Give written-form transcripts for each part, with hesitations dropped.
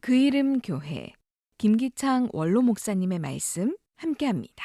그 이름 교회 김기창 원로 목사님의 말씀 함께합니다.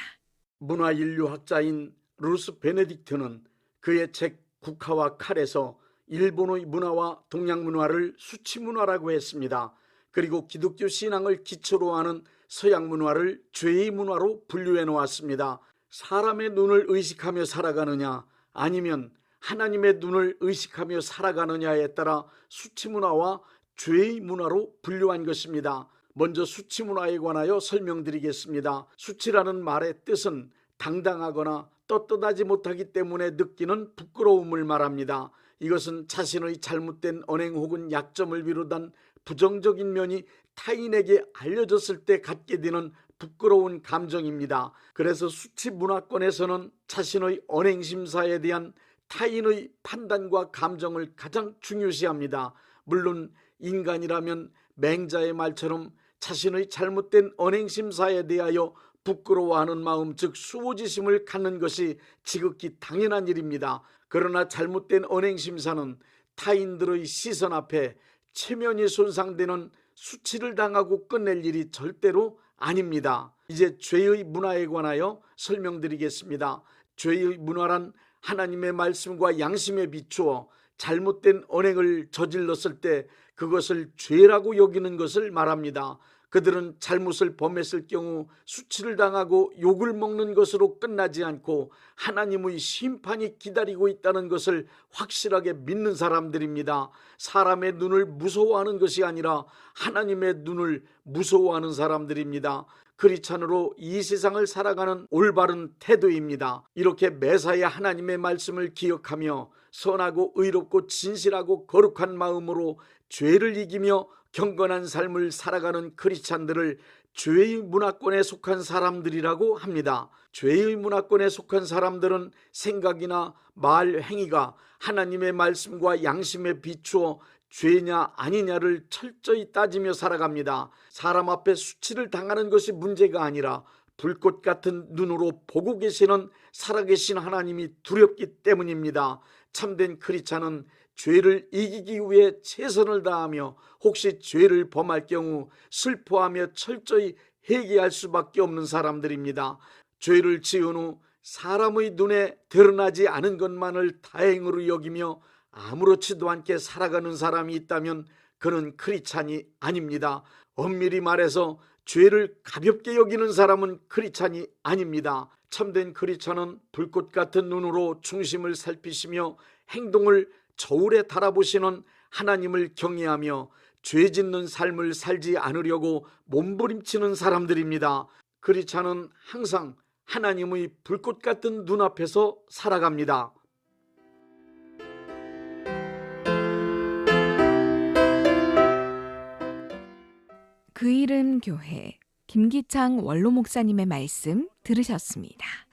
문화인류학자인 루스 베네딕트는 그의 책 국화와 칼에서 일본의 문화와 동양 문화를 수치 문화라고 했습니다. 그리고 기독교 신앙을 기초로 하는 서양 문화를 죄의 문화로 분류해 놓았습니다. 사람의 눈을 의식하며 살아가느냐 아니면 하나님의 눈을 의식하며 살아가느냐에 따라 수치 문화와 죄의 문화로 분류한 것입니다. 먼저 수치 문화에 관하여 설명드리겠습니다. 수치라는 말의 뜻은 당당하거나 떳떳하지 못하기 때문에 느끼는 부끄러움을 말합니다. 이것은 자신의 잘못된 언행 혹은 약점을 비롯한 부정적인 면이 타인에게 알려졌을 때 갖게 되는 부끄러운 감정입니다. 그래서 수치 문화권에서는 자신의 언행 심사에 대한 타인의 판단과 감정을 가장 중요시합니다. 물론 인간이라면 맹자의 말처럼 자신의 잘못된 언행 심사에 대하여 부끄러워하는 마음, 즉 수호지심을 갖는 것이 지극히 당연한 일입니다. 그러나 잘못된 언행 심사는 타인들의 시선 앞에 체면이 손상되는 수치를 당하고 끝낼 일이 절대로 아닙니다. 이제 죄의 문화에 관하여 설명드리겠습니다. 죄의 문화란 하나님의 말씀과 양심에 비추어 잘못된 언행을 저질렀을 때 그것을 죄라고 여기는 것을 말합니다. 그들은 잘못을 범했을 경우 수치를 당하고 욕을 먹는 것으로 끝나지 않고 하나님의 심판이 기다리고 있다는 것을 확실하게 믿는 사람들입니다. 사람의 눈을 무서워하는 것이 아니라 하나님의 눈을 무서워하는 사람들입니다. 크리스찬으로 이 세상을 살아가는 올바른 태도입니다. 이렇게 매사에 하나님의 말씀을 기억하며 선하고 의롭고 진실하고 거룩한 마음으로 죄를 이기며 경건한 삶을 살아가는 크리스찬들을 죄의 문화권에 속한 사람들이라고 합니다. 죄의 문화권에 속한 사람들은 생각이나 말, 행위가 하나님의 말씀과 양심에 비추어 죄냐 아니냐를 철저히 따지며 살아갑니다. 사람 앞에 수치를 당하는 것이 문제가 아니라 불꽃 같은 눈으로 보고 계시는 살아계신 하나님이 두렵기 때문입니다. 참된 크리스찬은 죄를 이기기 위해 최선을 다하며 혹시 죄를 범할 경우 슬퍼하며 철저히 회개할 수밖에 없는 사람들입니다. 죄를 지은 후 사람의 눈에 드러나지 않은 것만을 다행으로 여기며 아무렇지도 않게 살아가는 사람이 있다면 그는 크리스찬이 아닙니다. 엄밀히 말해서 죄를 가볍게 여기는 사람은 크리스찬이 아닙니다. 참된 크리스찬은 불꽃 같은 눈으로 중심을 살피시며 행동을 저울에 달아보시는 하나님을 경외하며 죄 짓는 삶을 살지 않으려고 몸부림치는 사람들입니다. 크리스찬은 항상 하나님의 불꽃 같은 눈앞에서 살아갑니다. 그 이름 교회 김기창 원로 목사님의 말씀 들으셨습니다.